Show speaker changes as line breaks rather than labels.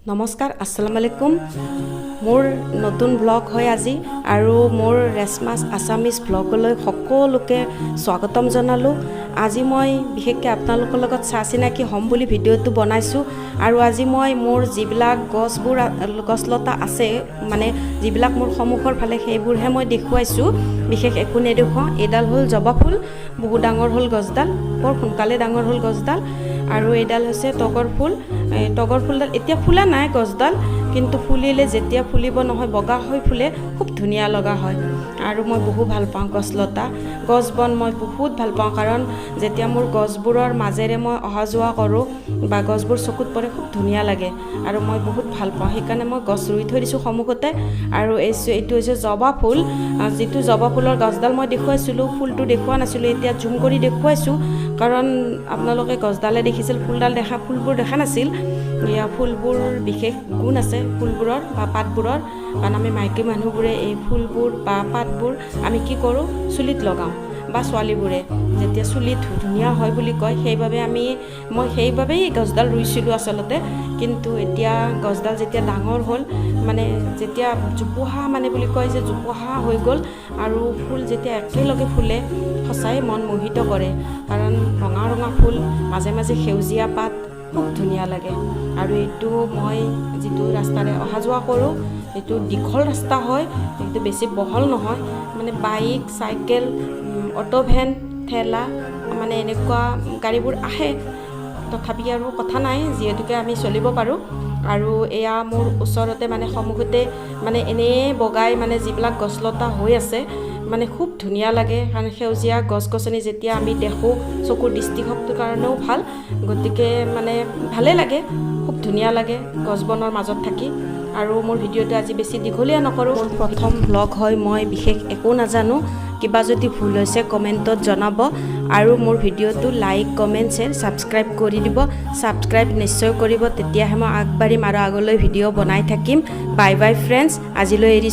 নমস্কাৰ আসসালামু আলাইকুম মোৰ নতুন ব্লগ হয় আজি আৰু মোৰ ৰেছমাছ আছামিজ ব্লগলৈ সকলোকে স্বাগতম জনালো আজি মই বিশেষকৈ আপোনালোকৰ লগত চাচিনাকি হ'ম বুলি ভিডিঅ'টো বনাইছো আৰু আজি মই মোৰ যিবিলাক গছলতা আছে মানে যিবিলাক মোৰ সন্মুখৰ ফালে সেইবোৰহে মই দেখুৱাইছো বিশেষ একো নেদেখুৱাও এডাল হ'ল জবা ফুল বহু ডাঙৰ হ'ল গছডাল বৰ সোনকালে ডাঙৰ হ'ল গছডাল আৰু এডাল হৈছে টগৰ ফুলডাল এতিয়া ফুলা নাই গছডাল কিন্তু ফুলিলে যেতিয়া ফুলিব নহয় বগা হৈ ফুলে খুব ধুনীয়া লগা হয় আৰু মই বহু ভাল পাওঁ গছলতা গছবন মই বহুত ভাল পাওঁ কাৰণ যেতিয়া মোৰ গছবোৰৰ মাজেৰে মই অহা যোৱা কৰোঁ বা গছবোৰ চকুত পৰে খুব ধুনীয়া লাগে আৰু মই বহুত ভাল পাওঁ সেইকাৰণে মই গছ ৰুই থৈ দিছোঁ সন্মুখতে আৰু এইটো হৈছে জবা ফুল যিটো জবা ফুলৰ গছডাল মই দেখুৱাইছিলোঁ ফুলটো দেখুওৱা নাছিলোঁ এতিয়া জুম কৰি দেখুৱাইছোঁ কাৰণ আপোনালোকে গছডালে দেখিছিল ফুলবোৰ দেখা নাছিল ইয়া ফুলবোৰ বিশেষ গুণ আছে ফুলবোৰৰ বা পাতবোৰৰ কাৰণ আমি মাইকী মানুহবোৰে এই ফুলবোৰ বা পাতবোৰ আমি কি কৰোঁ চুলিত লগাওঁ বা ছোৱালীবোৰে যেতিয়া চুলি ধুনীয়া হয় বুলি কয় মই সেইবাবেই গছডাল ৰুইছিলোঁ আচলতে কিন্তু এতিয়া গছডাল যেতিয়া ডাঙৰ হ'ল মানে যেতিয়া জোপোহা মানে বুলি কয় যে জোপোহা হৈ গ'ল আৰু ফুল যেতিয়া একেলগে ফুলে সঁচাই মন মোহিত কৰে কাৰণ ৰঙা ৰঙা ফুল মাজে মাজে সেউজীয়া পাত খুব ধুনীয়া লাগে আৰু এইটো মই যিটো ৰাস্তাৰে অহা যোৱা কৰোঁ এইটো দীঘল ৰাস্তা হয় কিন্তু বেছি বহল নহয় মানে বাইক চাইকেল অটো ভেন ঠেলা মানে এনেকুৱা গাড়ীবোৰ আহে তথাপি আৰু কথা নাই যিহেতুকে আমি চলিব পাৰোঁ আৰু এয়া মোৰ ওচৰতে মানে সন্মুখতে মানে এনেই বগাই মানে যিবিলাক গছলতা হৈ আছে মানে খুব ধুনীয়া লাগে কাৰণ সেউজীয়া গছ-গছনি যেতিয়া আমি দেখোঁ চকুৰ দৃষ্টিশক্তিৰ কাৰণেও ভাল গতিকে মানে ভালেই লাগে খুব ধুনীয়া লাগে গছবনৰ মাজত থাকি আৰু মোৰ ভিডিঅ'টো আজি বেছি দীঘলীয়া নকৰোঁ মোৰ প্ৰথম ব্লগ হয় মই বিশেষ একো নাজানো কিবা যদি ভুল হৈছে কমেণ্টত জনাব আৰু মোৰ ভিডিঅ'টো লাইক কমেণ্ট শ্বেয়াৰ ছাবস্ক্ৰাইব কৰি দিব ছাবস্ক্ৰাইব নিশ্চয় কৰিব তেতিয়াহে মই আগবাঢ়িম আৰু আগলৈ ভিডিঅ' বনাই থাকিম বাই বাই ফ্ৰেণ্ডছ আজিলৈ এৰিছোঁ